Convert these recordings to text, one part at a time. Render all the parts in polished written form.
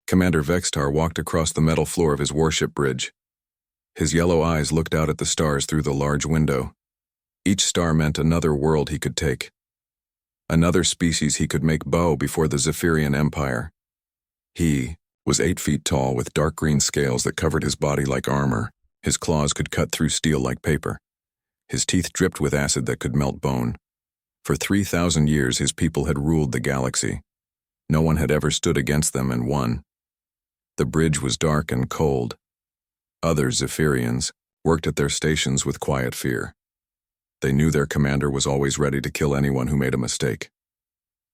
Commander Vextar walked across the metal floor of his warship bridge. His yellow eyes looked out at the stars through the large window. Each star meant another world he could take. Another species he could make bow before the Zephyrian Empire. He was 8 feet tall with dark green scales that covered his body like armor. His claws could cut through steel like paper. His teeth dripped with acid that could melt bone. For 3,000 years his people had ruled the galaxy. No one had ever stood against them and won. The bridge was dark and cold. Other Zephyrians worked at their stations with quiet fear. They knew their commander was always ready to kill anyone who made a mistake.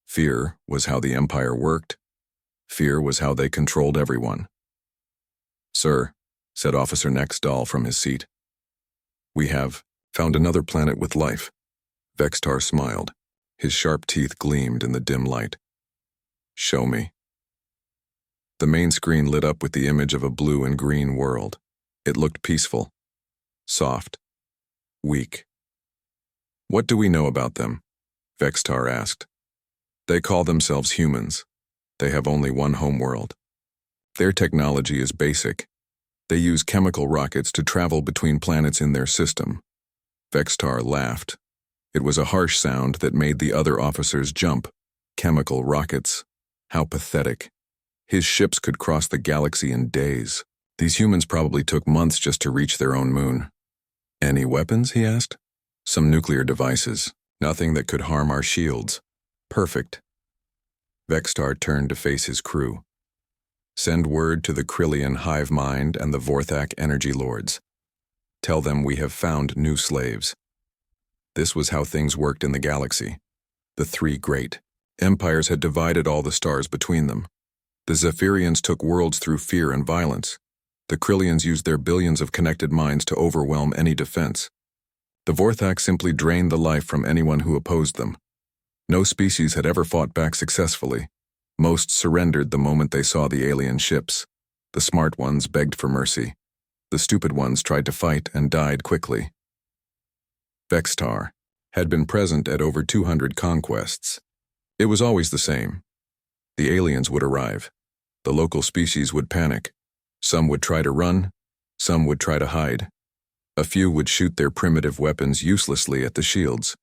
Fear was how the Empire worked. Fear was how they controlled everyone. "Sir," said Officer Nextall from his seat. "We have found another planet with life." Vextar smiled. His sharp teeth gleamed in the dim light. "Show me." The main screen lit up with the image of a blue and green world. It looked peaceful, soft, weak. "What do we know about them?" Vextar asked. "They call themselves humans. They have only one homeworld. Their technology is basic. They use chemical rockets to travel between planets in their system." Vextar laughed. It was a harsh sound that made the other officers jump. Chemical rockets. How pathetic. His ships could cross the galaxy in days. These humans probably took months just to reach their own moon. "Any weapons?" he asked. "Some nuclear devices. Nothing that could harm our shields." "Perfect." Vextar turned to face his crew. "Send word to the Krillian hive mind and the Vorthak energy lords. Tell them we have found new slaves." This was how things worked in the galaxy. The 3 great empires had divided all the stars between them. The Zephyrians took worlds through fear and violence. The Krillians used their billions of connected minds to overwhelm any defense. The Vorthak simply drained the life from anyone who opposed them. No species had ever fought back successfully. Most surrendered the moment they saw the alien ships. The smart ones begged for mercy. The stupid ones tried to fight and died quickly. Vextar had been present at over 200 conquests. It was always the same. The aliens would arrive. The local species would panic. Some would try to run. Some would try to hide. A few would shoot their primitive weapons uselessly at the shields.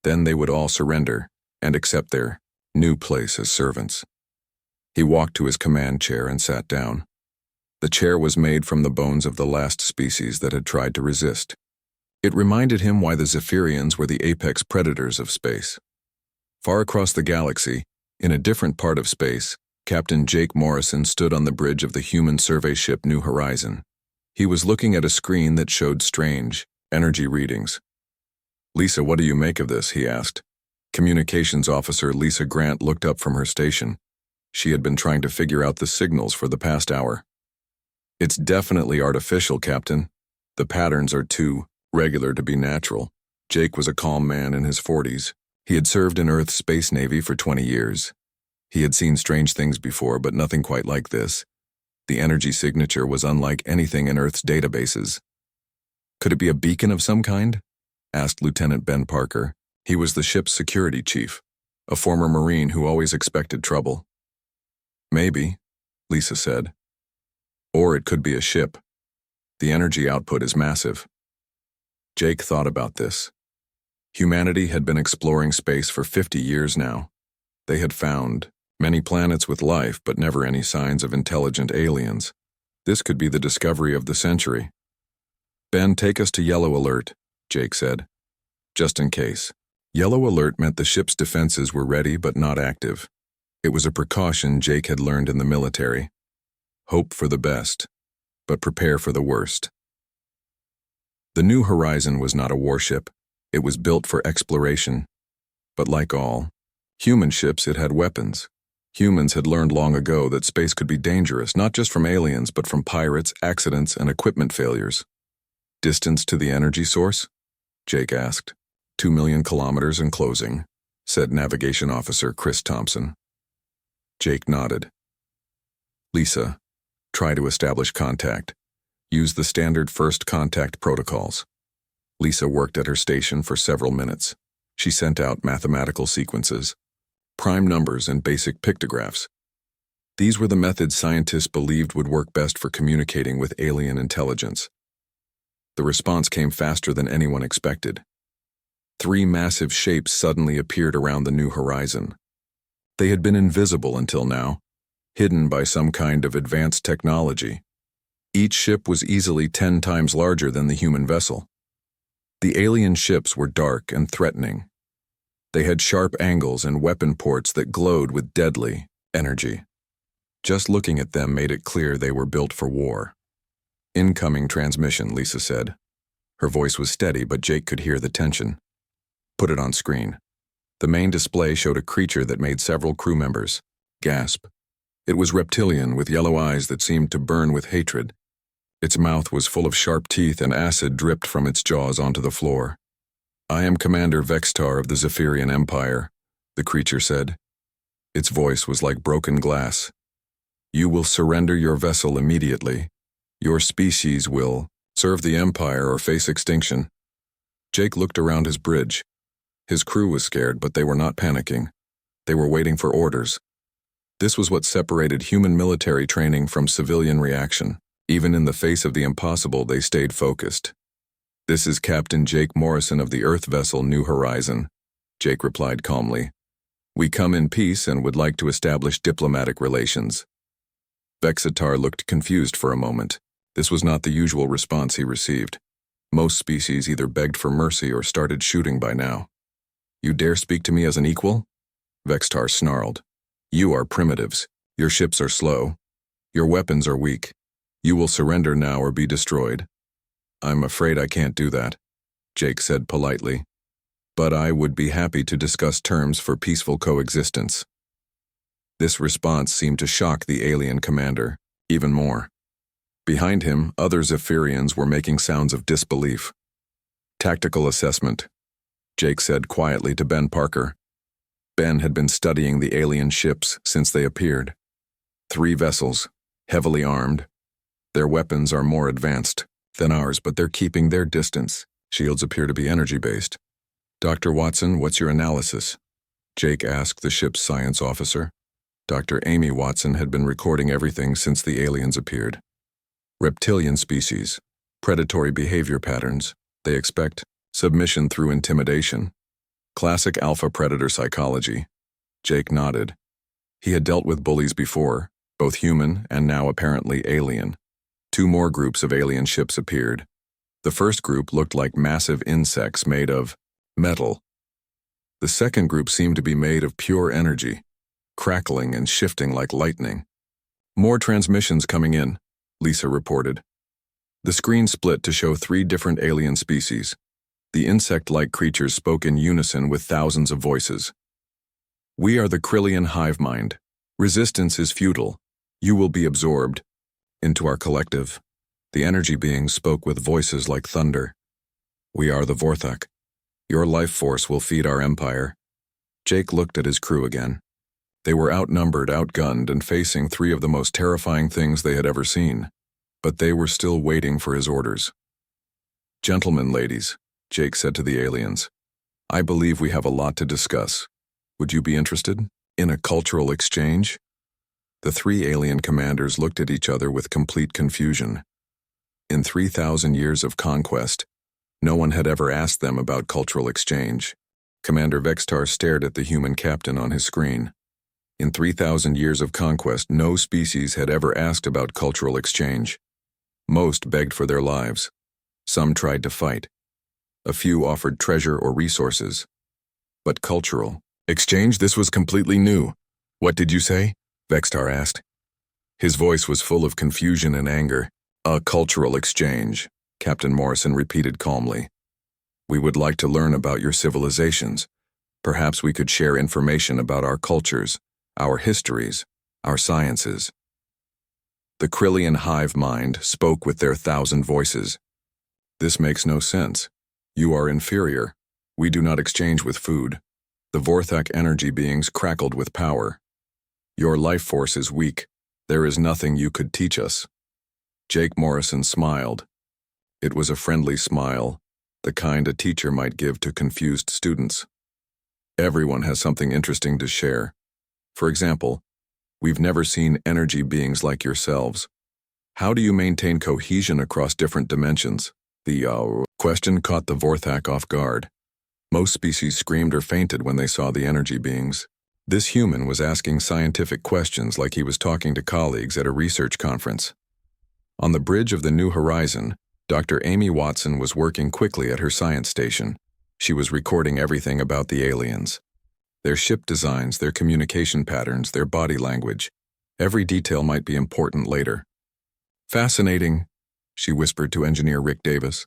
Then they would all surrender and accept their new place as servants. He walked to his command chair and sat down. The chair was made from the bones of the last species that had tried to resist. It reminded him why the Zephyrians were the apex predators of space. Far across the galaxy, in a different part of space, Captain Jake Morrison stood on the bridge of the human survey ship New Horizon. He was looking at a screen that showed strange energy readings. "Lisa, what do you make of this?" he asked. Communications officer Lisa Grant looked up from her station. She had been trying to figure out the signals for the past hour. "It's definitely artificial, Captain. The patterns are too regular to be natural." Jake was a calm man in his 40s. He had served in Earth's Space Navy for 20 years. He had seen strange things before, but nothing quite like this. The energy signature was unlike anything in Earth's databases. "Could it be a beacon of some kind?" asked Lieutenant Ben Parker. He was the ship's security chief, a former Marine who always expected trouble. "Maybe," Lisa said. "Or it could be a ship. The energy output is massive." Jake thought about this. Humanity had been exploring space for 50 years now. They had found many planets with life, but never any signs of intelligent aliens. This could be the discovery of the century. "Ben, take us to Yellow Alert," Jake said. "Just in case." Yellow Alert meant the ship's defenses were ready but not active. It was a precaution Jake had learned in the military. Hope for the best, but prepare for the worst. The New Horizon was not a warship. It was built for exploration. But like all human ships, it had weapons. Humans had learned long ago that space could be dangerous, not just from aliens, but from pirates, accidents, and equipment failures. "Distance to the energy source?" Jake asked. 2 million kilometers and closing, said Navigation Officer Chris Thompson. Jake nodded. "Lisa, try to establish contact. Use the standard first contact protocols." Lisa worked at her station for several minutes. She sent out mathematical sequences, prime numbers, and basic pictographs. These were the methods scientists believed would work best for communicating with alien intelligence. The response came faster than anyone expected. 3 massive shapes suddenly appeared around the new horizon. They had been invisible until now, hidden by some kind of advanced technology. Each ship was easily 10 times larger than the human vessel. The alien ships were dark and threatening. They had sharp angles and weapon ports that glowed with deadly energy. Just looking at them made it clear they were built for war. "Incoming transmission," Lisa said. Her voice was steady, but Jake could hear the tension. "Put it on screen." The main display showed a creature that made several crew members gasp. It was reptilian, with yellow eyes that seemed to burn with hatred. Its mouth was full of sharp teeth, and acid dripped from its jaws onto the floor. "I am Commander Vextar of the Zephyrian Empire," the creature said. Its voice was like broken glass. "You will surrender your vessel immediately. Your species will serve the Empire or face extinction." Jake looked around his bridge. His crew was scared, but they were not panicking. They were waiting for orders. This was what separated human military training from civilian reaction. Even in the face of the impossible, they stayed focused. "This is Captain Jake Morrison of the Earth vessel New Horizon," Jake replied calmly. "We come in peace and would like to establish diplomatic relations." Vexitar looked confused for a moment. This was not the usual response he received. Most species either begged for mercy or started shooting by now. "You dare speak to me as an equal?" Vextar snarled. "You are primitives. Your ships are slow. Your weapons are weak. You will surrender now or be destroyed." "I'm afraid I can't do that," Jake said politely. "But I would be happy to discuss terms for peaceful coexistence." This response seemed to shock the alien commander even more. Behind him, other Zephyrians were making sounds of disbelief. "Tactical assessment," Jake said quietly to Ben Parker. Ben had been studying the alien ships since they appeared. 3 vessels, heavily armed. Their weapons are more advanced than ours, but they're keeping their distance. Shields appear to be energy-based. "Dr. Watson, what's your analysis?" Jake asked the ship's science officer. Dr. Amy Watson had been recording everything since the aliens appeared. "Reptilian species, predatory behavior patterns. They expect submission through intimidation. Classic alpha predator psychology." Jake nodded. He had dealt with bullies before, both human and now apparently alien. 2 more groups of alien ships appeared. The first group looked like massive insects made of metal. The second group seemed to be made of pure energy, crackling and shifting like lightning. "More transmissions coming in," Lisa reported. The screen split to show 3 different alien species. The insect-like creatures spoke in unison with thousands of voices. "We are the Krillian hive mind. Resistance is futile. You will be absorbed into our collective." The energy beings spoke with voices like thunder. "We are the Vorthak. Your life force will feed our empire." Jake looked at his crew again. They were outnumbered, outgunned, and facing 3 of the most terrifying things they had ever seen. But they were still waiting for his orders. "Gentlemen, ladies," Jake said to the aliens, "I believe we have a lot to discuss. Would you be interested in a cultural exchange?" The 3 alien commanders looked at each other with complete confusion. In 3,000 years of conquest, no one had ever asked them about cultural exchange. Commander Vextar stared at the human captain on his screen. In 3,000 years of conquest, no species had ever asked about cultural exchange. Most begged for their lives. Some tried to fight. A few offered treasure or resources. But cultural exchange, this was completely new. "What did you say?" Vextar asked. His voice was full of confusion and anger. "A cultural exchange," Captain Morrison repeated calmly. "We would like to learn about your civilizations. Perhaps we could share information about our cultures, our histories, our sciences." The Krillian hive mind spoke with their 1,000 voices. "This makes no sense. You are inferior. We do not exchange with food." The Vorthak energy beings crackled with power. "Your life force is weak. There is nothing you could teach us." Jake Morrison smiled. It was a friendly smile, the kind a teacher might give to confused students. "Everyone has something interesting to share. For example, We've never seen energy beings like yourselves. How do you maintain cohesion across different dimensions? The question caught the Vorthak off guard. Most species screamed or fainted when they saw the energy beings. This human was asking scientific questions like he was talking to colleagues at a research conference. On the bridge of the New Horizon, Dr. Amy Watson was working quickly at her science station. She was recording everything about the aliens. Their ship designs, their communication patterns, their body language. Every detail might be important later. Fascinating, she whispered to engineer Rick Davis.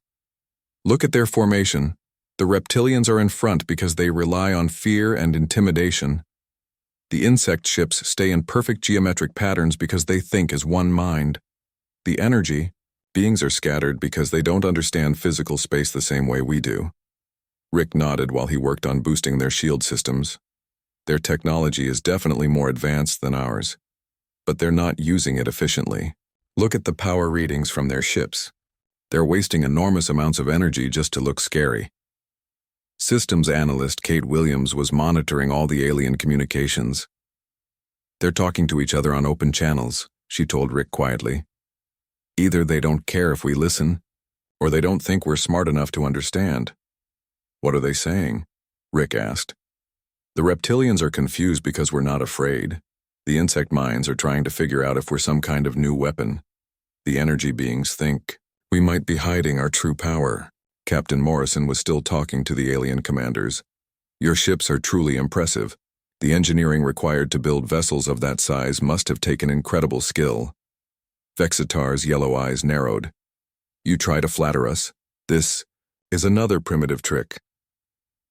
Look at their formation. The reptilians are in front because they rely on fear and intimidation. The insect ships stay in perfect geometric patterns because they think as one mind. The energy, beings are scattered because they don't understand physical space the same way we do. Rick nodded while he worked on boosting their shield systems. Their technology is definitely more advanced than ours, but they're not using it efficiently. Look at the power readings from their ships. They're wasting enormous amounts of energy just to look scary. Systems analyst Kate Williams was monitoring all the alien communications. They're talking to each other on open channels, she told Rick quietly. Either they don't care if we listen, or they don't think we're smart enough to understand. What are they saying? Rick asked. The reptilians are confused because we're not afraid. The insect minds are trying to figure out if we're some kind of new weapon. The energy beings think we might be hiding our true power. Captain Morrison was still talking to the alien commanders. Your ships are truly impressive. The engineering required to build vessels of that size must have taken incredible skill. Vexitar's yellow eyes narrowed. You try to flatter us? This is another primitive trick.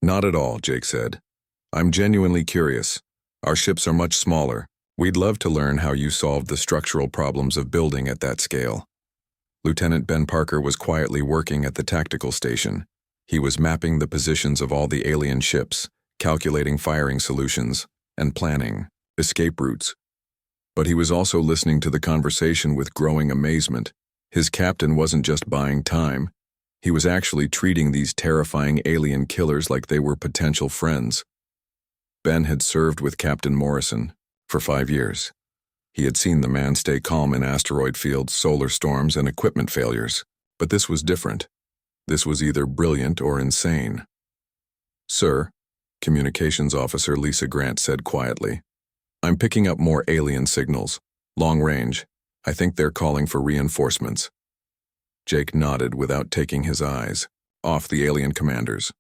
Not at all, Jake said. I'm genuinely curious. Our ships are much smaller. We'd love to learn how you solved the structural problems of building at that scale. Lieutenant Ben Parker was quietly working at the tactical station. He was mapping the positions of all the alien ships, calculating firing solutions, and planning escape routes. But he was also listening to the conversation with growing amazement. His captain wasn't just buying time. He was actually treating these terrifying alien killers like they were potential friends. Ben had served with Captain Morrison for 5 years. He had seen the man stay calm in asteroid fields, solar storms, and equipment failures. But this was different. This was either brilliant or insane. Sir, Communications Officer Lisa Grant said quietly, I'm picking up more alien signals. Long range. I think they're calling for reinforcements. Jake nodded without taking his eyes off the alien commanders.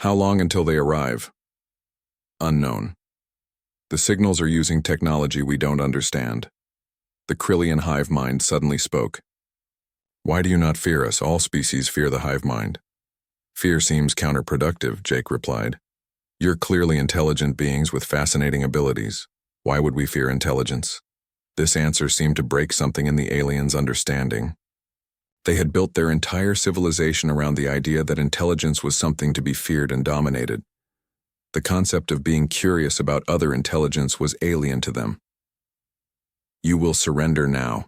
How long until they arrive? Unknown. The signals are using technology we don't understand. The Krillian hive mind suddenly spoke. Why do you not fear us? All species fear the hive mind. Fear seems counterproductive, Jake replied. You're clearly intelligent beings with fascinating abilities. Why would we fear intelligence? This answer seemed to break something in the aliens' understanding. They had built their entire civilization around the idea that intelligence was something to be feared and dominated. The concept of being curious about other intelligence was alien to them. You will surrender now,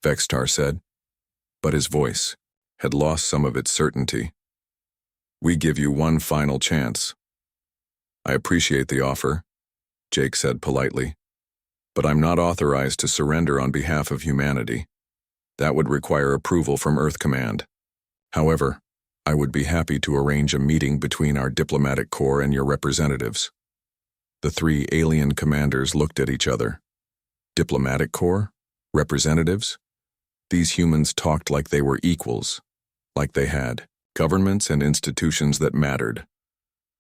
Vextar said, but his voice had lost some of its certainty. We give you one final chance. I appreciate the offer, Jake said politely, but I'm not authorized to surrender on behalf of humanity. That would require approval from Earth Command. However, I would be happy to arrange a meeting between our diplomatic corps and your representatives. The 3 alien commanders looked at each other. Diplomatic corps? Representatives? These humans talked like they were equals, like they had governments and institutions that mattered.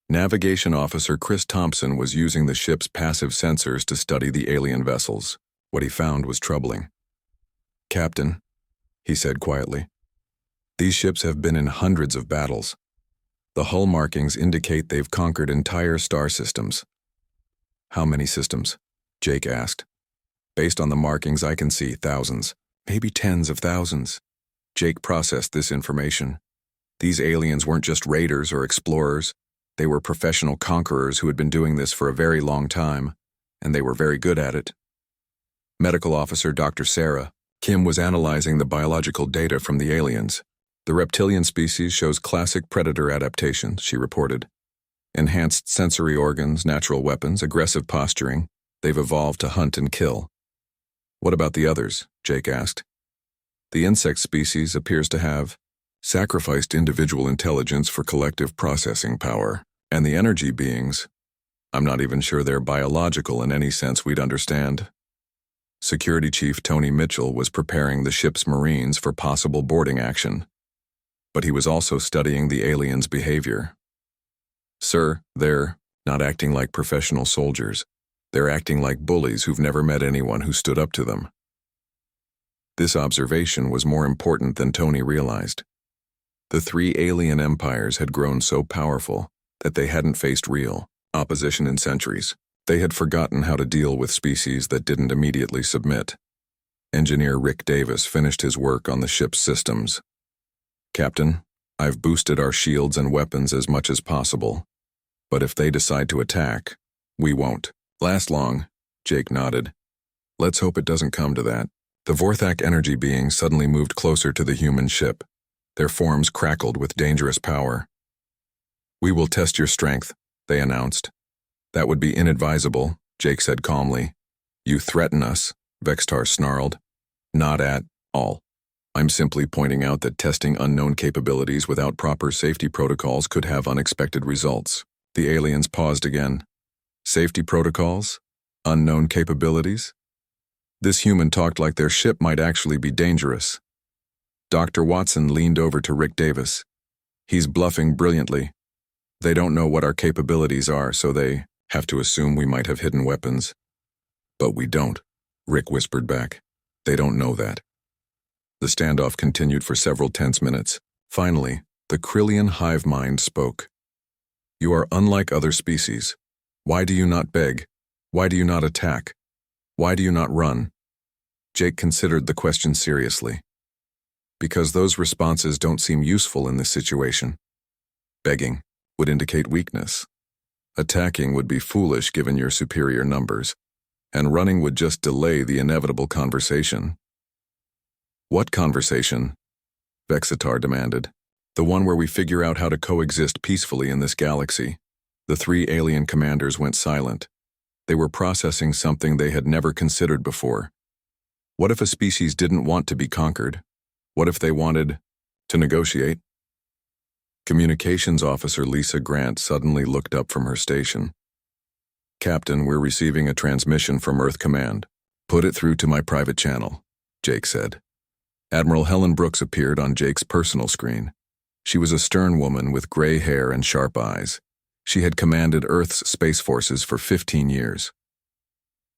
Navigation Officer Chris Thompson was using the ship's passive sensors to study the alien vessels. What he found was troubling. Captain, he said quietly, these ships have been in hundreds of battles. The hull markings indicate they've conquered entire star systems. How many systems? Jake asked. Based on the markings, I can see thousands, maybe tens of thousands. Jake processed this information. These aliens weren't just raiders or explorers. They were professional conquerors who had been doing this for a very long time, and they were very good at it. Medical Officer Dr. Sarah Kim was analyzing the biological data from the aliens. The reptilian species shows classic predator adaptations, she reported. Enhanced sensory organs, natural weapons, aggressive posturing. They've evolved to hunt and kill. What about the others? Jake asked. The insect species appears to have sacrificed individual intelligence for collective processing power. And the energy beings, I'm not even sure they're biological in any sense we'd understand. Security Chief Tony Mitchell was preparing the ship's Marines for possible boarding action. But he was also studying the aliens' behavior. Sir, they're not acting like professional soldiers. They're acting like bullies who've never met anyone who stood up to them. This observation was more important than Tony realized. The three alien empires had grown so powerful that they hadn't faced real opposition in centuries. They had forgotten how to deal with species that didn't immediately submit. Engineer Rick Davis finished his work on the ship's systems. Captain, I've boosted our shields and weapons as much as possible. But if they decide to attack, we won't last long, Jake nodded. Let's hope it doesn't come to that. The Vorthak energy beings suddenly moved closer to the human ship. Their forms crackled with dangerous power. We will test your strength, they announced. That would be inadvisable, Jake said calmly. You threaten us, Vextar snarled. Not at all. I'm simply pointing out that testing unknown capabilities without proper safety protocols could have unexpected results. The aliens paused again. Safety protocols? Unknown capabilities? This human talked like their ship might actually be dangerous. Dr. Watson leaned over to Rick Davis. He's bluffing brilliantly. They don't know what our capabilities are, so they have to assume we might have hidden weapons. But we don't, Rick whispered back. They don't know that. The standoff continued for several tense minutes. Finally, the Krillian hive mind spoke. You are unlike other species. Why do you not beg? Why do you not attack? Why do you not run? Jake considered the question seriously. Because those responses don't seem useful in this situation. Begging would indicate weakness. Attacking would be foolish given your superior numbers, and running would just delay the inevitable conversation. What conversation? Vexitar demanded. The one where we figure out how to coexist peacefully in this galaxy. The three alien commanders went silent. They were processing something they had never considered before. What if a species didn't want to be conquered? What if they wanted to negotiate? Communications Officer Lisa Grant suddenly looked up from her station. Captain, we're receiving a transmission from Earth Command. Put it through to my private channel, Jake said. Admiral Helen Brooks appeared on Jake's personal screen. She was a stern woman with gray hair and sharp eyes. She had commanded Earth's space forces for 15 years.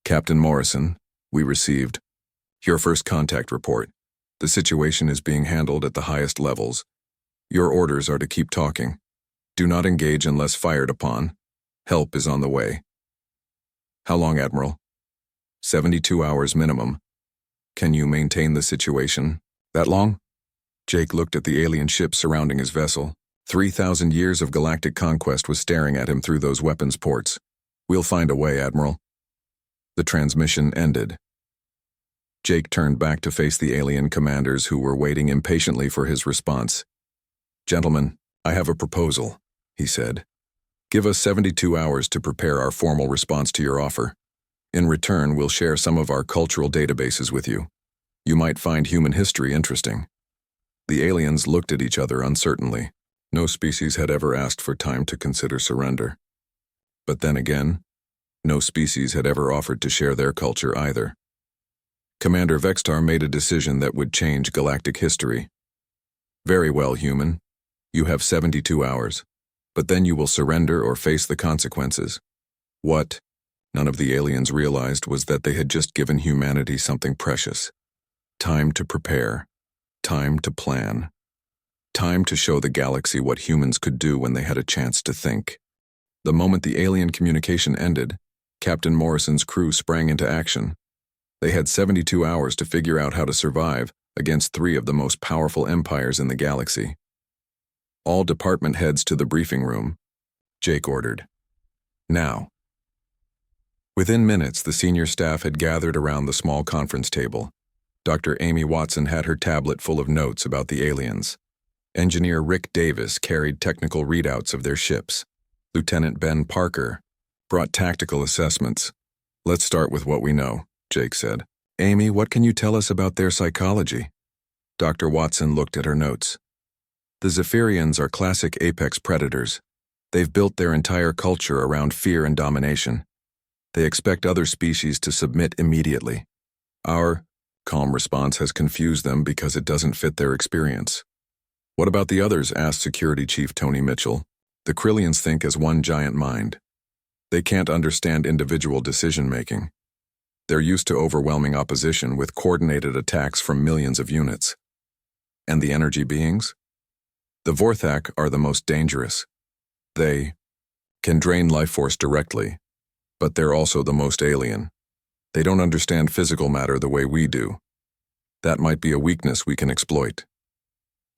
Captain Morrison, we received your first contact report. The situation is being handled at the highest levels. Your orders are to keep talking. Do not engage unless fired upon. Help is on the way. How long, Admiral? 72 hours minimum. Can you maintain the situation that long? Jake looked at the alien ship surrounding his vessel. 3,000 years of galactic conquest was staring at him through those weapons ports. We'll find a way, Admiral. The transmission ended. Jake turned back to face the alien commanders who were waiting impatiently for his response. Gentlemen, I have a proposal, he said. Give us 72 hours to prepare our formal response to your offer. In return, we'll share some of our cultural databases with you. You might find human history interesting. The aliens looked at each other uncertainly. No species had ever asked for time to consider surrender. But then again, no species had ever offered to share their culture either. Commander Vextar made a decision that would change galactic history. Very well, human. You have 72 hours, but then you will surrender or face the consequences. What none of the aliens realized was that they had just given humanity something precious. Time to prepare. Time to plan. Time to show the galaxy what humans could do when they had a chance to think. The moment the alien communication ended, Captain Morrison's crew sprang into action. They had 72 hours to figure out how to survive against three of the most powerful empires in the galaxy. All department heads to the briefing room, Jake ordered. Now. Within minutes, the senior staff had gathered around the small conference table. Dr. Amy Watson had her tablet full of notes about the aliens. Engineer Rick Davis carried technical readouts of their ships. Lieutenant Ben Parker brought tactical assessments. Let's start with what we know, Jake said. Amy, what can you tell us about their psychology? Dr. Watson looked at her notes. The Zephyrians are classic apex predators. They've built their entire culture around fear and domination. They expect other species to submit immediately. Our calm response has confused them because it doesn't fit their experience. What about the others? Asked Security Chief Tony Mitchell. The Krillians think as one giant mind. They can't understand individual decision-making. They're used to overwhelming opposition with coordinated attacks from millions of units. And the energy beings? The Vorthak are the most dangerous. They can drain life force directly, but they're also the most alien. They don't understand physical matter the way we do. That might be a weakness we can exploit.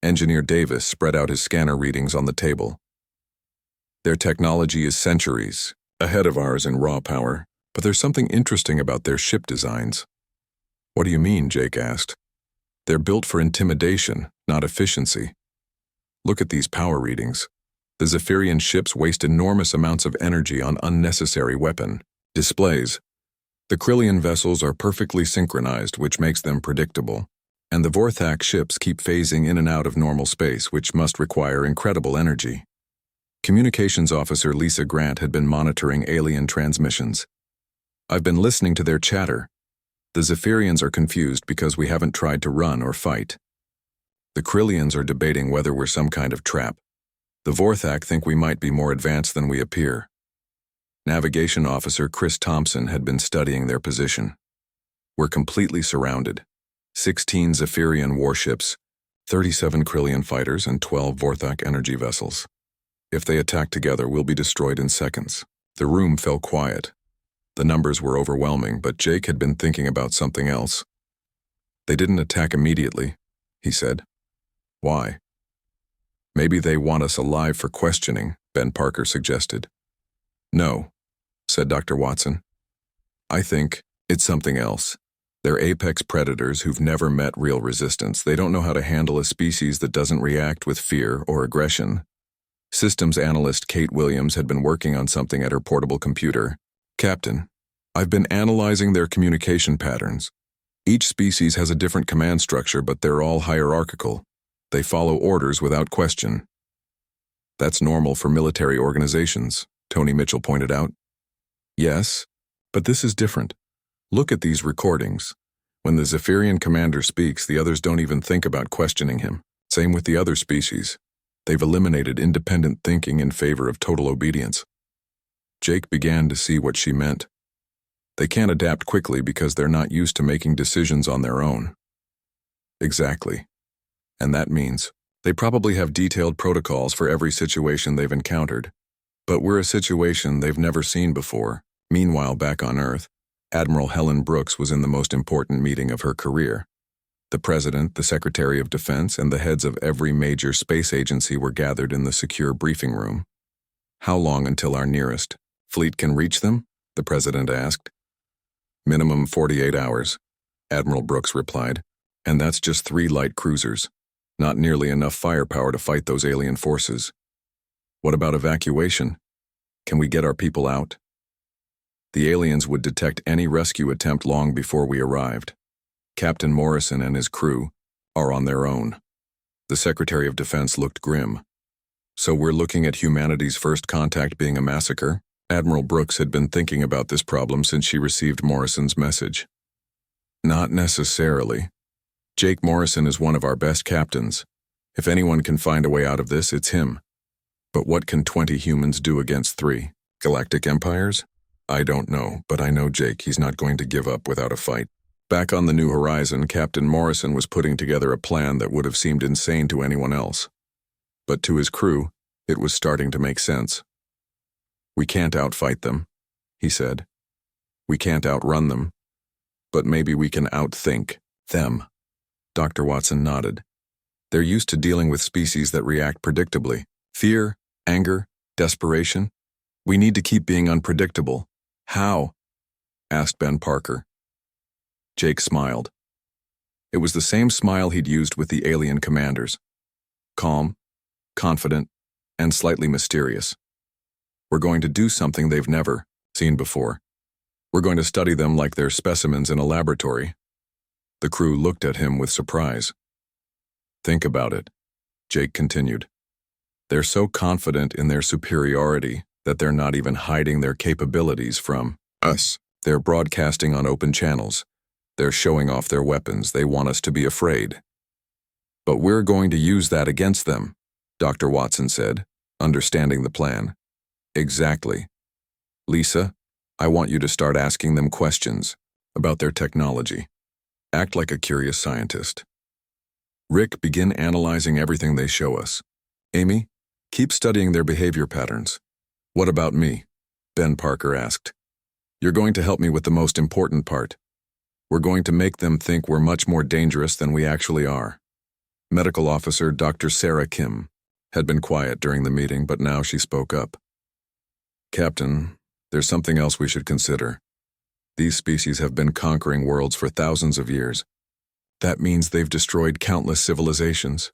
Engineer Davis spread out his scanner readings on the table. Their technology is centuries ahead of ours in raw power, but there's something interesting about their ship designs. What do you mean? Jake asked. They're built for intimidation, not efficiency. Look at these power readings. The Zephyrian ships waste enormous amounts of energy on unnecessary weapon displays. The Krillian vessels are perfectly synchronized, which makes them predictable. And the Vorthak ships keep phasing in and out of normal space, which must require incredible energy. Communications Officer Lisa Grant had been monitoring alien transmissions. I've been listening to their chatter. The Zephyrians are confused because we haven't tried to run or fight. The Krillians are debating whether we're some kind of trap. The Vorthak think we might be more advanced than we appear. Navigation Officer Chris Thompson had been studying their position. We're completely surrounded. 16 Zephyrian warships, 37 Krillian fighters, and 12 Vorthak energy vessels. If they attack together, we'll be destroyed in seconds. The room fell quiet. The numbers were overwhelming, but Jake had been thinking about something else. They didn't attack immediately, he said. Why? Maybe they want us alive for questioning, Ben Parker suggested. No, said Dr. Watson. I think it's something else. They're apex predators who've never met real resistance. They don't know how to handle a species that doesn't react with fear or aggression. Systems analyst Kate Williams had been working on something at her portable computer. Captain, I've been analyzing their communication patterns. Each species has a different command structure, but they're all hierarchical. They follow orders without question. That's normal for military organizations, Tony Mitchell pointed out. Yes, but this is different. Look at these recordings. When the Zephyrian commander speaks, the others don't even think about questioning him. Same with the other species. They've eliminated independent thinking in favor of total obedience. Jake began to see what she meant. They can't adapt quickly because they're not used to making decisions on their own. Exactly. And that means they probably have detailed protocols for every situation they've encountered. But we're a situation they've never seen before. Meanwhile, back on Earth, Admiral Helen Brooks was in the most important meeting of her career. The President, the Secretary of Defense, and the heads of every major space agency were gathered in the secure briefing room. How long until our nearest fleet can reach them? The President asked. Minimum 48 hours, Admiral Brooks replied. And that's just 3 light cruisers. Not nearly enough firepower to fight those alien forces. What about evacuation? Can we get our people out? The aliens would detect any rescue attempt long before we arrived. Captain Morrison and his crew are on their own. The Secretary of Defense looked grim. So we're looking at humanity's first contact being a massacre? Admiral Brooks had been thinking about this problem since she received Morrison's message. Not necessarily. Jake Morrison is one of our best captains. If anyone can find a way out of this, it's him. But what can 20 humans do against 3 galactic empires? I don't know, but I know Jake. He's not going to give up without a fight. Back on the New Horizon, Captain Morrison was putting together a plan that would have seemed insane to anyone else. But to his crew, it was starting to make sense. We can't outfight them, he said. We can't outrun them. But maybe we can outthink them. Dr. Watson nodded. They're used to dealing with species that react predictably. Fear, anger, desperation. We need to keep being unpredictable. How? Asked Ben Parker. Jake smiled. It was the same smile he'd used with the alien commanders. Calm, confident, and slightly mysterious. We're going to do something they've never seen before. We're going to study them like they're specimens in a laboratory. The crew looked at him with surprise. Think about it, Jake continued. They're so confident in their superiority that they're not even hiding their capabilities from us. They're broadcasting on open channels. They're showing off their weapons. They want us to be afraid. But we're going to use that against them, Dr. Watson said, understanding the plan. Exactly. Lisa, I want you to start asking them questions about their technology. Act like a curious scientist. Rick, begin analyzing everything they show us. Amy, keep studying their behavior patterns. What about me? Ben Parker asked. You're going to help me with the most important part. We're going to make them think we're much more dangerous than we actually are. Medical Officer Dr. Sarah Kim had been quiet during the meeting, but now she spoke up. Captain, there's something else we should consider. These species have been conquering worlds for thousands of years. That means they've destroyed countless civilizations.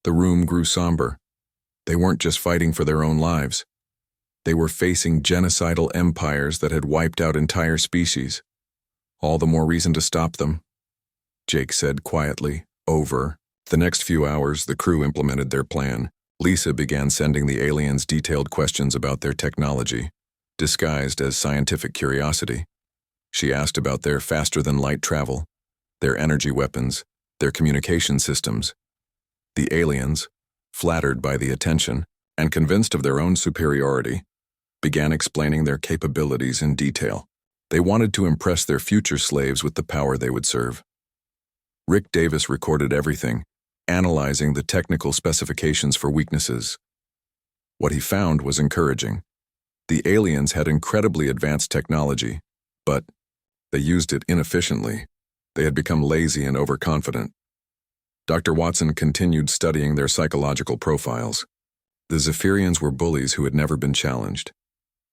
The room grew somber. They weren't just fighting for their own lives. They were facing genocidal empires that had wiped out entire species. All the more reason to stop them, Jake said quietly. Over the next few hours, the crew implemented their plan. Lisa began sending the aliens detailed questions about their technology, disguised as scientific curiosity. She asked about their faster-than-light travel, their energy weapons, their communication systems. The aliens, flattered by the attention and convinced of their own superiority, began explaining their capabilities in detail. They wanted to impress their future slaves with the power they would serve. Rick Davis recorded everything, analyzing the technical specifications for weaknesses. What he found was encouraging. The aliens had incredibly advanced technology, but they used it inefficiently. They had become lazy and overconfident. Dr. Watson continued studying their psychological profiles. The Zephyrians were bullies who had never been challenged.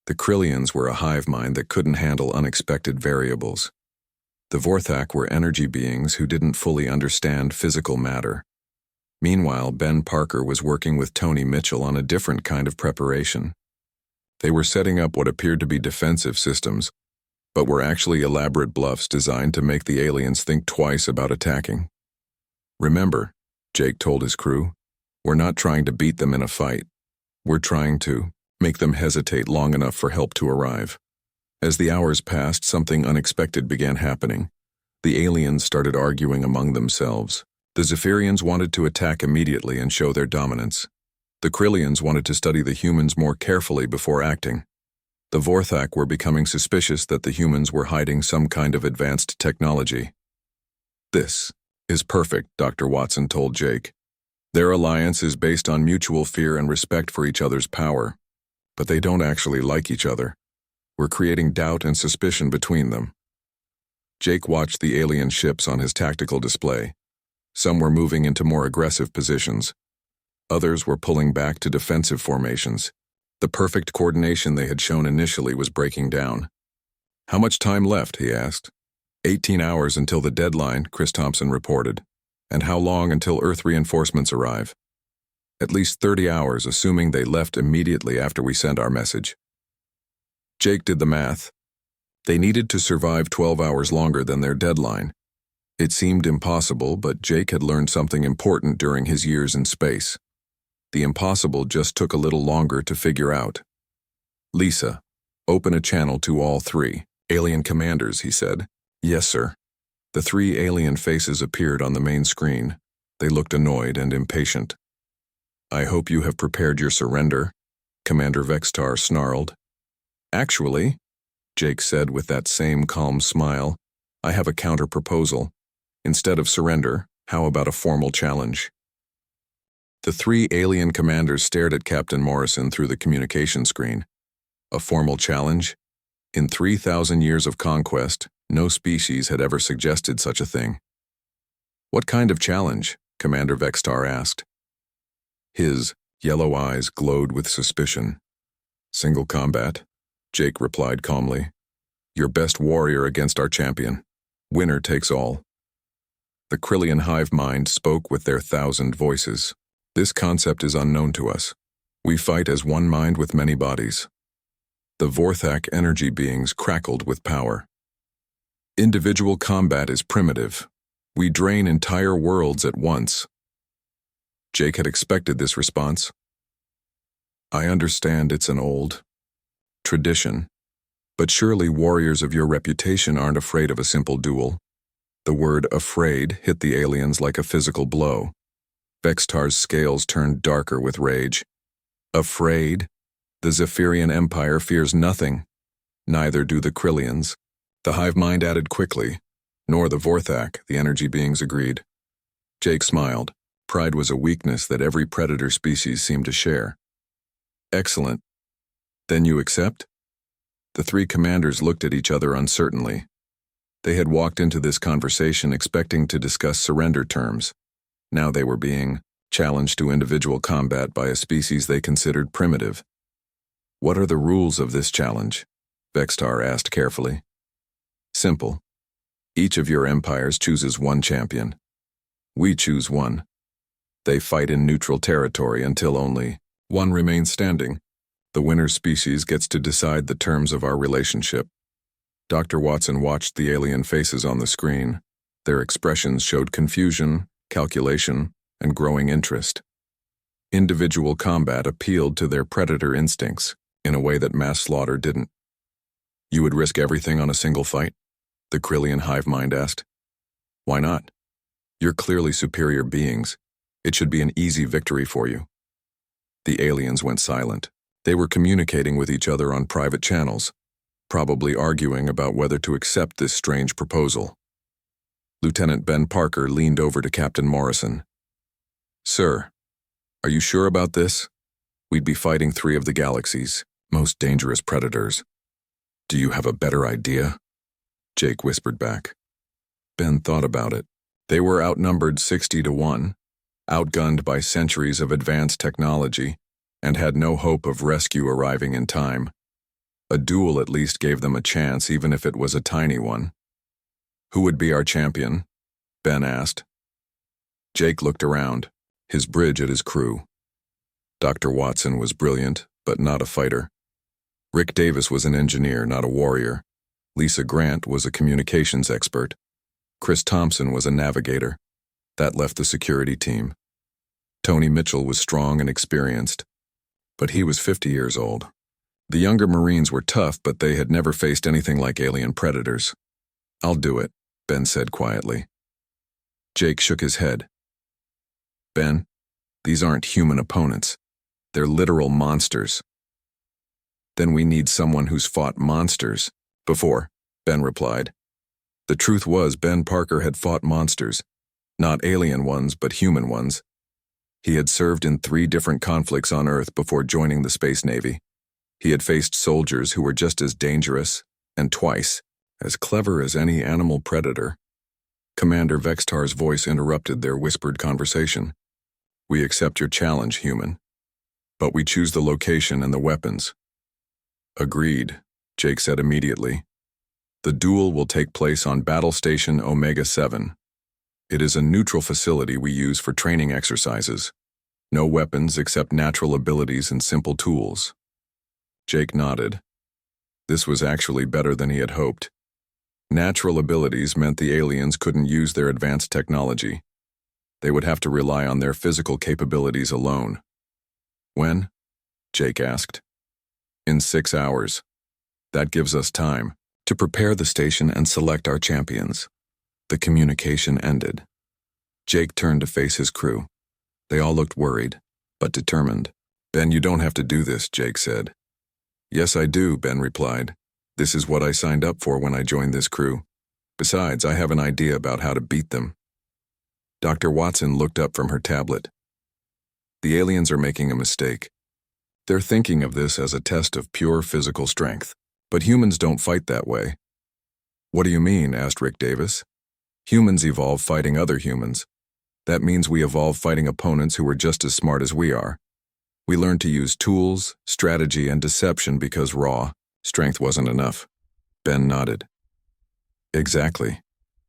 The Krillians were a hive mind that couldn't handle unexpected variables. The Vorthak were energy beings who didn't fully understand physical matter. Meanwhile, Ben Parker was working with Tony Mitchell on a different kind of preparation. They were setting up what appeared to be defensive systems, but were actually elaborate bluffs designed to make the aliens think twice about attacking. Remember, Jake told his crew, we're not trying to beat them in a fight. We're trying to make them hesitate long enough for help to arrive. As the hours passed, something unexpected began happening. The aliens started arguing among themselves. The Zephyrians wanted to attack immediately and show their dominance. The Krillians wanted to study the humans more carefully before acting. The Vorthak were becoming suspicious that the humans were hiding some kind of advanced technology. This is perfect, Dr. Watson told Jake. Their alliance is based on mutual fear and respect for each other's power, but they don't actually like each other. We're creating doubt and suspicion between them. Jake watched the alien ships on his tactical display. Some were moving into more aggressive positions. Others were pulling back to defensive formations. The perfect coordination they had shown initially was breaking down. How much time left, he asked. 18 hours until the deadline, Chris Thompson reported. And how long until Earth reinforcements arrive? At least 30 hours, assuming they left immediately after we sent our message. Jake did the math. They needed to survive 12 hours longer than their deadline. It seemed impossible, but Jake had learned something important during his years in space. The impossible just took a little longer to figure out. Lisa, open a channel to all three alien commanders, he said. Yes, sir. The three alien faces appeared on the main screen. They looked annoyed and impatient. I hope you have prepared your surrender, Commander Vextar snarled. Actually, Jake said with that same calm smile, I have a counter-proposal. Instead of surrender, how about a formal challenge? The three alien commanders stared at Captain Morrison through the communication screen. A formal challenge? In 3,000 years of conquest, no species had ever suggested such a thing. What kind of challenge? Commander Vextar asked. His yellow eyes glowed with suspicion. Single combat, Jake replied calmly. Your best warrior against our champion. Winner takes all. The Krillian hive mind spoke with their 1,000 voices. This concept is unknown to us. We fight as one mind with many bodies. The Vorthak energy beings crackled with power. Individual combat is primitive. We drain entire worlds at once. Jake had expected this response. I understand it's an old tradition, but surely warriors of your reputation aren't afraid of a simple duel. The word afraid hit the aliens like a physical blow. Vextar's scales turned darker with rage. Afraid? The Zephyrian Empire fears nothing. Neither do the Krillians. The hive mind added quickly, nor the Vorthak, the energy beings agreed. Jake smiled. Pride was a weakness that every predator species seemed to share. Excellent. Then you accept? The three commanders looked at each other uncertainly. They had walked into this conversation expecting to discuss surrender terms. Now they were being challenged to individual combat by a species they considered primitive. What are the rules of this challenge? Vextar asked carefully. Simple. Each of your empires chooses one champion. We choose one. They fight in neutral territory until only one remains standing. The winner's species gets to decide the terms of our relationship. Dr. Watson watched the alien faces on the screen. Their expressions showed confusion, calculation, and growing interest. Individual combat appealed to their predator instincts in a way that mass slaughter didn't. You would risk everything on a single fight? The Krillian hive mind asked. Why not? You're clearly superior beings. It should be an easy victory for you. The aliens went silent. They were communicating with each other on private channels, probably arguing about whether to accept this strange proposal. Lieutenant Ben Parker leaned over to Captain Morrison. Sir, are you sure about this? We'd be fighting three of the galaxy's most dangerous predators. Do you have a better idea? Jake whispered back. Ben thought about it. They were outnumbered 60-1, outgunned by centuries of advanced technology, and had no hope of rescue arriving in time. A duel at least gave them a chance, even if it was a tiny one. Who would be our champion? Ben asked. Jake looked around, his bridge at his crew. Dr. Watson was brilliant, but not a fighter. Rick Davis was an engineer, not a warrior. Lisa Grant was a communications expert. Chris Thompson was a navigator. That left the security team. Tony Mitchell was strong and experienced, but he was 50 years old. The younger Marines were tough, but they had never faced anything like alien predators. I'll do it, Ben said quietly. Jake shook his head. Ben, these aren't human opponents. They're literal monsters. Then we need someone who's fought monsters before, Ben replied. The truth was Ben Parker had fought monsters, not alien ones, but human ones. He had served in 3 different conflicts on Earth before joining the Space Navy. He had faced soldiers who were just as dangerous, and twice, as clever as any animal predator. Commander Vextar's voice interrupted their whispered conversation. We accept your challenge, human. But we choose the location and the weapons. Agreed, Jake said immediately. The duel will take place on Battle Station Omega-7. It is a neutral facility we use for training exercises. No weapons except natural abilities and simple tools. Jake nodded. This was actually better than he had hoped. Natural abilities meant the aliens couldn't use their advanced technology. They would have to rely on their physical capabilities alone. When? Jake asked. In 6 hours. That gives us time to prepare the station and select our champions. The communication ended. Jake turned to face his crew. They all looked worried, but determined. Ben, you don't have to do this, Jake said. Yes, I do, Ben replied. This is what I signed up for when I joined this crew. Besides, I have an idea about how to beat them. Dr. Watson looked up from her tablet. The aliens are making a mistake. They're thinking of this as a test of pure physical strength, but humans don't fight that way. What do you mean? Asked Rick Davis. Humans evolve fighting other humans. That means we evolve fighting opponents who are just as smart as we are. We learned to use tools, strategy, and deception because raw strength wasn't enough. Ben nodded. Exactly.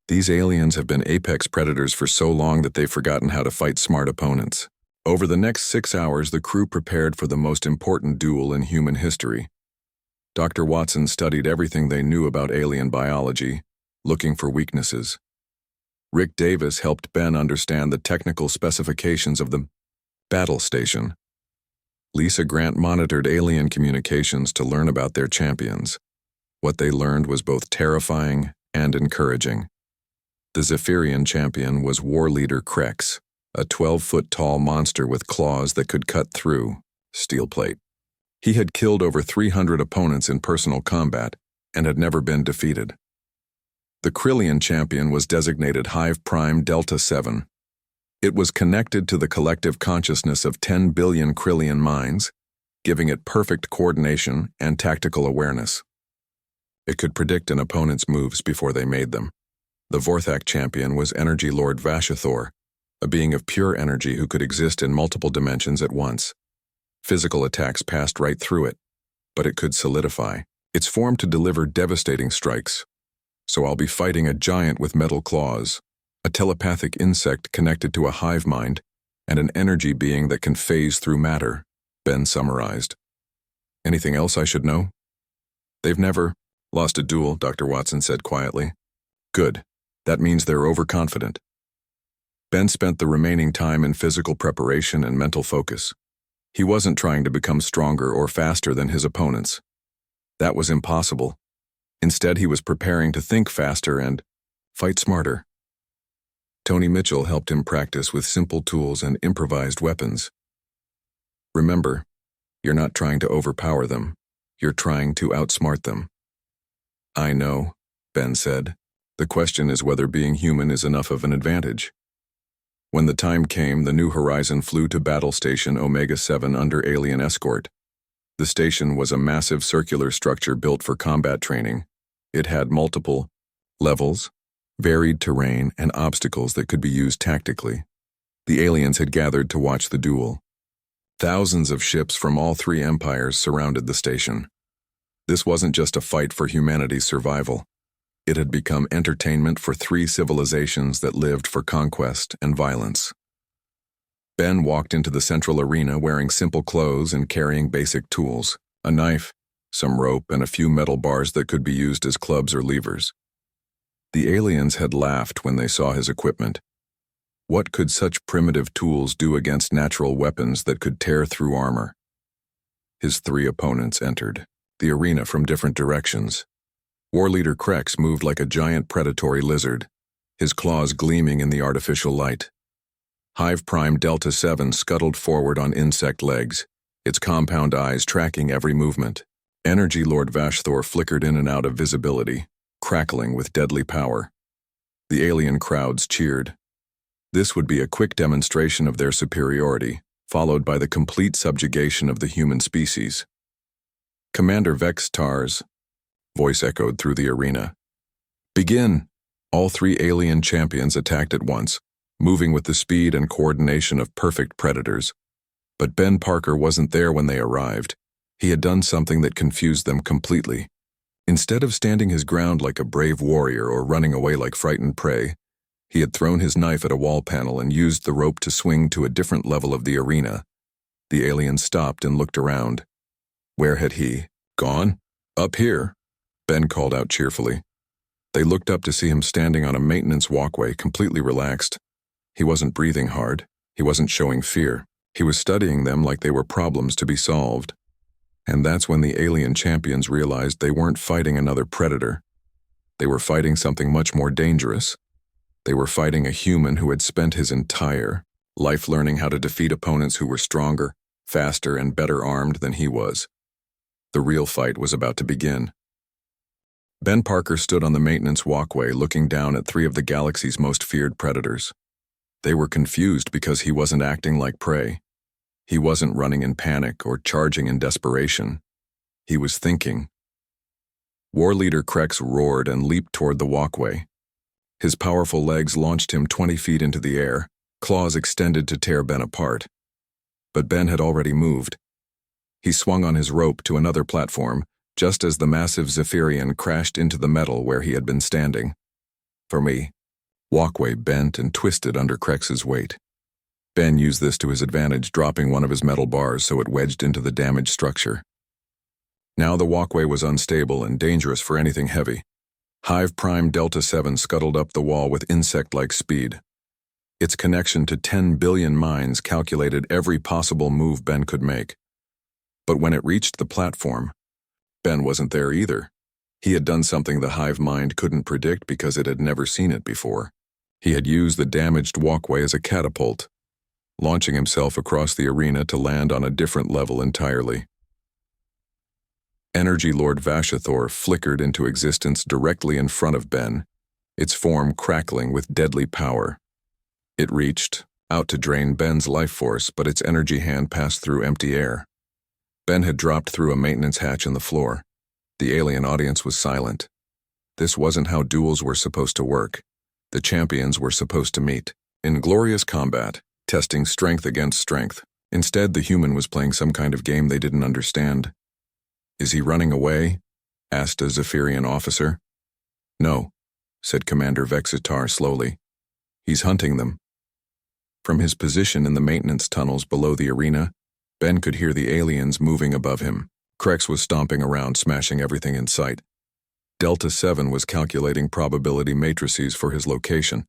These aliens have been apex predators for so long that they've forgotten how to fight smart opponents. Over the next 6 hours, the crew prepared for the most important duel in human history. Dr. Watson studied everything they knew about alien biology, looking for weaknesses. Rick Davis helped Ben understand the technical specifications of the battle station. Lisa Grant monitored alien communications to learn about their champions. What they learned was both terrifying and encouraging. The Zephyrian champion was war leader Krex, a 12-foot-tall monster with claws that could cut through steel plate. He had killed over 300 opponents in personal combat and had never been defeated. The Krillian champion was designated Hive Prime Delta 7. It was connected to the collective consciousness of 10 billion Krillian minds, giving it perfect coordination and tactical awareness. It could predict an opponent's moves before they made them. The Vorthak champion was Energy Lord Vashathor, a being of pure energy who could exist in multiple dimensions at once. Physical attacks passed right through it, but it could solidify. It's formed to deliver devastating strikes. So I'll be fighting a giant with metal claws, a telepathic insect connected to a hive mind, and an energy being that can phase through matter, Ben summarized. Anything else I should know? They've never lost a duel, Dr. Watson said quietly. Good. That means they're overconfident. Ben spent the remaining time in physical preparation and mental focus. He wasn't trying to become stronger or faster than his opponents. That was impossible. Instead, he was preparing to think faster and fight smarter. Tony Mitchell helped him practice with simple tools and improvised weapons. Remember, you're not trying to overpower them. You're trying to outsmart them. I know, Ben said. The question is whether being human is enough of an advantage. When the time came, the New Horizon flew to Battle Station Omega-7 under alien escort. The station was a massive circular structure built for combat training. It had multiple levels, varied terrain, and obstacles that could be used tactically. The aliens had gathered to watch the duel. Thousands of ships from all three empires surrounded the station. This wasn't just a fight for humanity's survival. It had become entertainment for three civilizations that lived for conquest and violence. Ben walked into the central arena wearing simple clothes and carrying basic tools, a knife, some rope, and a few metal bars that could be used as clubs or levers. The aliens had laughed when they saw his equipment. What could such primitive tools do against natural weapons that could tear through armor? His three opponents entered the arena from different directions. War leader Krex moved like a giant predatory lizard, his claws gleaming in the artificial light. Hive Prime Delta 7 scuttled forward on insect legs, its compound eyes tracking every movement. Energy Lord Vashthor flickered in and out of visibility, crackling with deadly power. The alien crowds cheered. This would be a quick demonstration of their superiority, followed by the complete subjugation of the human species. Commander Vex Tar's voice echoed through the arena. Begin! All three alien champions attacked at once, moving with the speed and coordination of perfect predators. But Ben Parker wasn't there when they arrived. He had done something that confused them completely. Instead of standing his ground like a brave warrior or running away like frightened prey, he had thrown his knife at a wall panel and used the rope to swing to a different level of the arena. The alien stopped and looked around. Where had he gone? Up here, Ben called out cheerfully. They looked up to see him standing on a maintenance walkway, completely relaxed. He wasn't breathing hard. He wasn't showing fear. He was studying them like they were problems to be solved. And that's when the alien champions realized they weren't fighting another predator. They were fighting something much more dangerous. They were fighting a human who had spent his entire life learning how to defeat opponents who were stronger, faster, and better armed than he was. The real fight was about to begin. Ben Parker stood on the maintenance walkway looking down at three of the galaxy's most feared predators. They were confused because he wasn't acting like prey. He wasn't running in panic or charging in desperation. He was thinking. War leader Krex roared and leaped toward the walkway. His powerful legs launched him 20 feet into the air, claws extended to tear Ben apart. But Ben had already moved. He swung on his rope to another platform, just as the massive Zephyrian crashed into the metal where he had been standing. For me, walkway bent and twisted under Krex's weight. Ben used this to his advantage, dropping one of his metal bars so it wedged into the damaged structure. Now the walkway was unstable and dangerous for anything heavy. Hive Prime Delta 7 scuttled up the wall with insect-like speed. Its connection to 10 billion minds calculated every possible move Ben could make. But when it reached the platform, Ben wasn't there either. He had done something the hive mind couldn't predict because it had never seen it before. He had used the damaged walkway as a catapult, launching himself across the arena to land on a different level entirely. Energy Lord Vashathor flickered into existence directly in front of Ben, its form crackling with deadly power. It reached out to drain Ben's life force, but its energy hand passed through empty air. Ben had dropped through a maintenance hatch in the floor. The alien audience was silent. This wasn't how duels were supposed to work. The champions were supposed to meet in glorious combat, testing strength against strength. Instead, the human was playing some kind of game they didn't understand. "Is he running away?" asked a Zephyrian officer. "No," said Commander Vexitar slowly. "He's hunting them." From his position in the maintenance tunnels below the arena, Ben could hear the aliens moving above him. Krex was stomping around, smashing everything in sight. Delta 7 was calculating probability matrices for his location.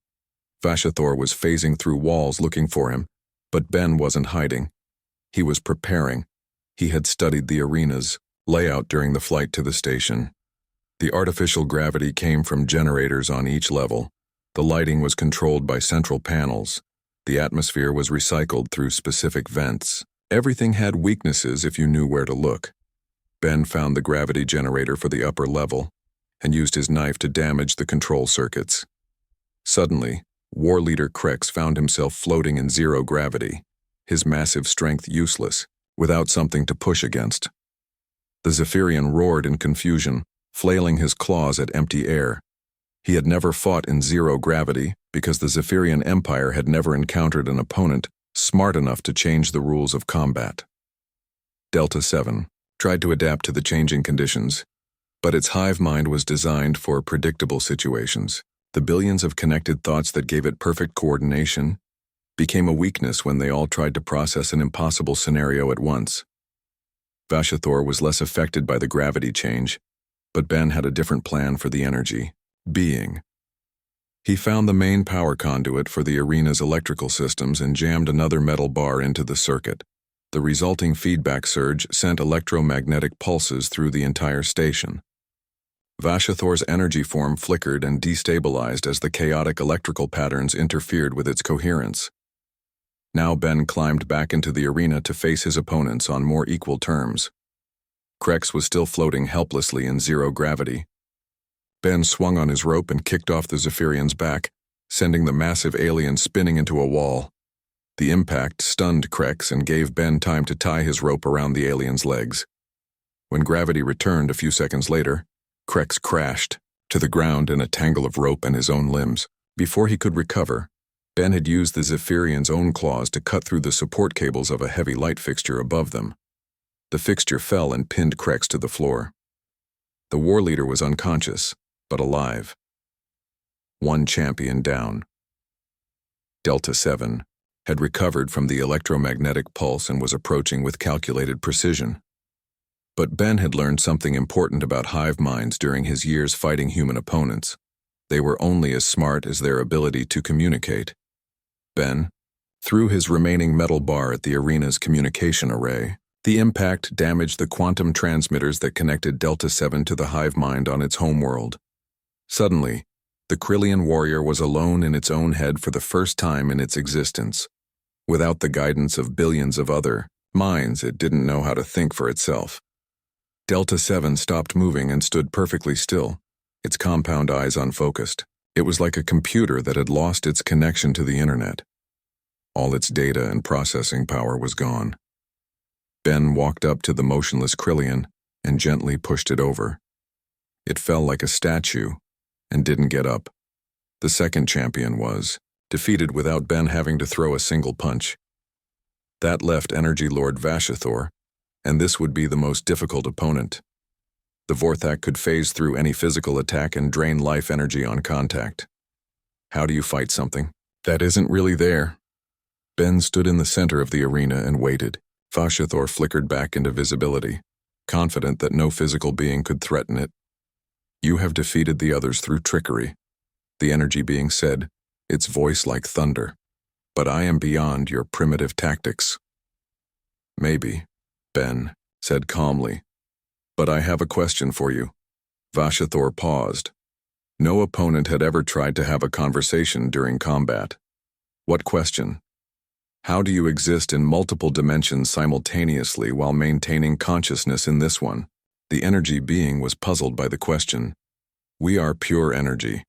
Vashathor was phasing through walls looking for him, but Ben wasn't hiding. He was preparing. He had studied the arena's layout during the flight to the station. The artificial gravity came from generators on each level. The lighting was controlled by central panels. The atmosphere was recycled through specific vents. Everything had weaknesses if you knew where to look. Ben found the gravity generator for the upper level and used his knife to damage the control circuits. Suddenly, War Leader Krex found himself floating in zero gravity, his massive strength useless, without something to push against. The Zephyrian roared in confusion, flailing his claws at empty air. He had never fought in zero gravity because the Zephyrian Empire had never encountered an opponent smart enough to change the rules of combat. Delta 7 tried to adapt to the changing conditions, but its hive mind was designed for predictable situations. The billions of connected thoughts that gave it perfect coordination became a weakness when they all tried to process an impossible scenario at once. Vashathor was less affected by the gravity change, but Ben had a different plan for the energy being. He found the main power conduit for the arena's electrical systems and jammed another metal bar into the circuit. The resulting feedback surge sent electromagnetic pulses through the entire station. Vashathor's energy form flickered and destabilized as the chaotic electrical patterns interfered with its coherence. Now Ben climbed back into the arena to face his opponents on more equal terms. Krex was still floating helplessly in zero gravity. Ben swung on his rope and kicked off the Zephyrian's back, sending the massive alien spinning into a wall. The impact stunned Krex and gave Ben time to tie his rope around the alien's legs. When gravity returned a few seconds later, Krex crashed to the ground in a tangle of rope and his own limbs. Before he could recover, Ben had used the Zephyrian's own claws to cut through the support cables of a heavy light fixture above them. The fixture fell and pinned Krex to the floor. The war leader was unconscious, but alive. One champion down. Delta 7 had recovered from the electromagnetic pulse and was approaching with calculated precision. But Ben had learned something important about hive minds during his years fighting human opponents. They were only as smart as their ability to communicate. Ben threw his remaining metal bar at the arena's communication array. The impact damaged the quantum transmitters that connected Delta 7 to the hive mind on its homeworld. Suddenly, the Krillian warrior was alone in its own head for the first time in its existence. Without the guidance of billions of other minds, it didn't know how to think for itself. Delta 7 stopped moving and stood perfectly still, its compound eyes unfocused. It was like a computer that had lost its connection to the internet. All its data and processing power was gone. Ben walked up to the motionless Krillian and gently pushed it over. It fell like a statue and didn't get up. The second champion was defeated without Ben having to throw a single punch. That left Energy Lord Vashathor, and this would be the most difficult opponent. The Vorthak could phase through any physical attack and drain life energy on contact. How do you fight something that isn't really there? Ben stood in the center of the arena and waited. Vashathor flickered back into visibility. confident that no physical being could threaten it. "You have defeated the others through trickery," the energy being said, its voice like thunder. "But I am beyond your primitive tactics." "Maybe," Ben said calmly. "But I have a question for you." Vashathor paused. No opponent had ever tried to have a conversation during combat. "What question?" "How do you exist in multiple dimensions simultaneously while maintaining consciousness in this one?" The energy being was puzzled by the question. "We are pure energy.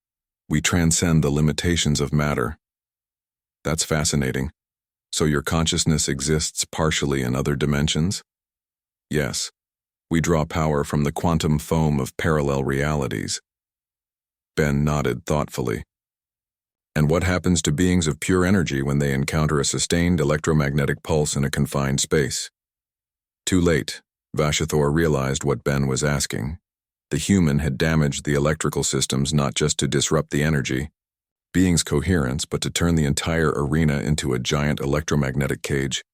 We transcend the limitations of matter." "That's fascinating. So your consciousness exists partially in other dimensions?" "Yes. We draw power from the quantum foam of parallel realities." Ben nodded thoughtfully. "And what happens to beings of pure energy when they encounter a sustained electromagnetic pulse in a confined space?" Too late, Vashathor realized what Ben was asking. The human had damaged the electrical systems not just to disrupt the energy, being's coherence, but to turn the entire arena into a giant electromagnetic cage.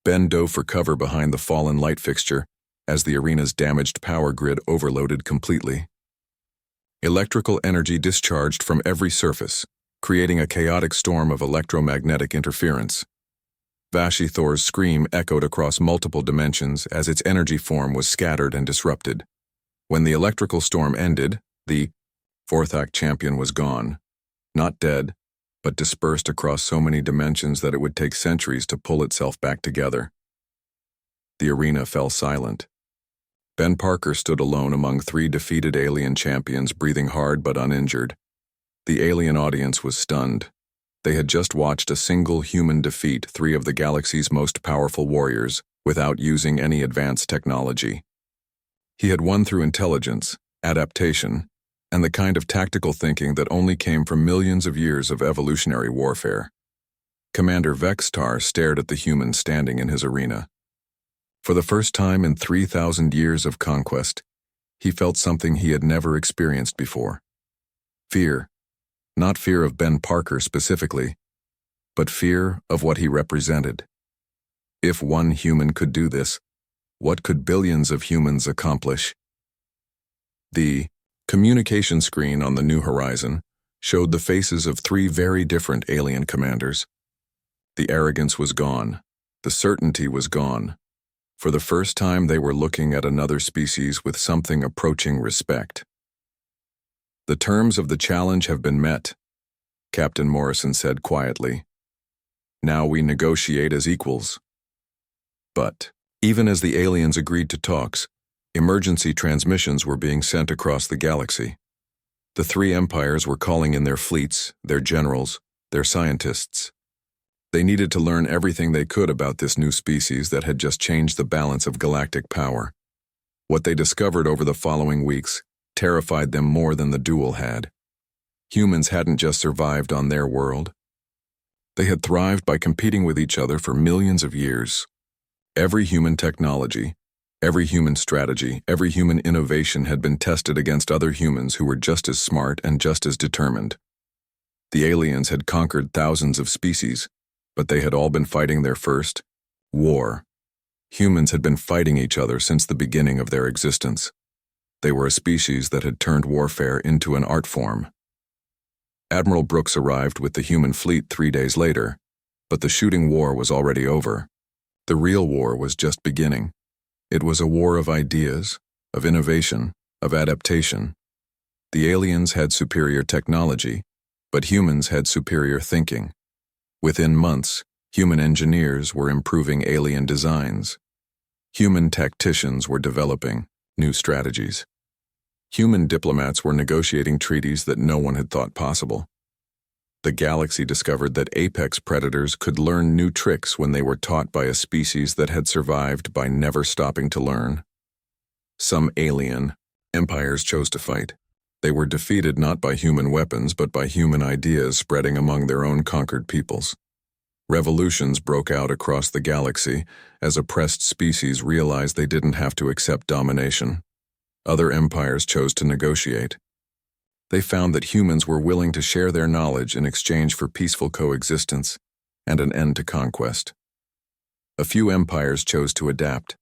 Ben dove for cover behind the fallen light fixture as the arena's damaged power grid overloaded completely. Electrical energy discharged from every surface, creating a chaotic storm of electromagnetic interference. Vashathor's scream echoed across multiple dimensions as its energy form was scattered and disrupted. When the electrical storm ended, the fourth act champion was gone. Not dead, but dispersed across so many dimensions that it would take centuries to pull itself back together. The arena fell silent. Ben Parker stood alone among 3 defeated alien champions, breathing hard but uninjured. The alien audience was stunned. They had just watched a single human defeat 3 of the galaxy's most powerful warriors without using any advanced technology. He had won through intelligence, adaptation, and the kind of tactical thinking that only came from millions of years of evolutionary warfare. Commander Vextar stared at the human standing in his arena. For the first time in 3,000 years of conquest, he felt something he had never experienced before. Fear. Not fear of Ben Parker specifically, but fear of what he represented. If one human could do this, what could billions of humans accomplish? The communication screen on the New Horizon showed the faces of 3 very different alien commanders. The arrogance was gone. The certainty was gone. For the first time, they were looking at another species with something approaching respect. "The terms of the challenge have been met," Captain Morrison said quietly. "Now we negotiate as equals." But, even as the aliens agreed to talks, emergency transmissions were being sent across the galaxy. The 3 empires were calling in their fleets, their generals, their scientists. They needed to learn everything they could about this new species that had just changed the balance of galactic power. What they discovered over the following weeks terrified them more than the duel had. Humans hadn't just survived on their world. They had thrived by competing with each other for millions of years. Every human technology, every human strategy, every human innovation had been tested against other humans who were just as smart and just as determined. The aliens had conquered thousands of species, but they had all been fighting their first war. Humans had been fighting each other since the beginning of their existence. They were a species that had turned warfare into an art form. Admiral Brooks arrived with the human fleet 3 days later, but the shooting war was already over. The real war was just beginning. It was a war of ideas, of innovation, of adaptation. The aliens had superior technology, but humans had superior thinking. Within months, human engineers were improving alien designs. Human tacticians were developing new strategies. Human diplomats were negotiating treaties that no one had thought possible. The galaxy discovered that apex predators could learn new tricks when they were taught by a species that had survived by never stopping to learn. Some alien empires chose to fight. They were defeated not by human weapons but by human ideas spreading among their own conquered peoples. Revolutions broke out across the galaxy as oppressed species realized they didn't have to accept domination. Other empires chose to negotiate. They found that humans were willing to share their knowledge in exchange for peaceful coexistence and an end to conquest. A few empires chose to adapt.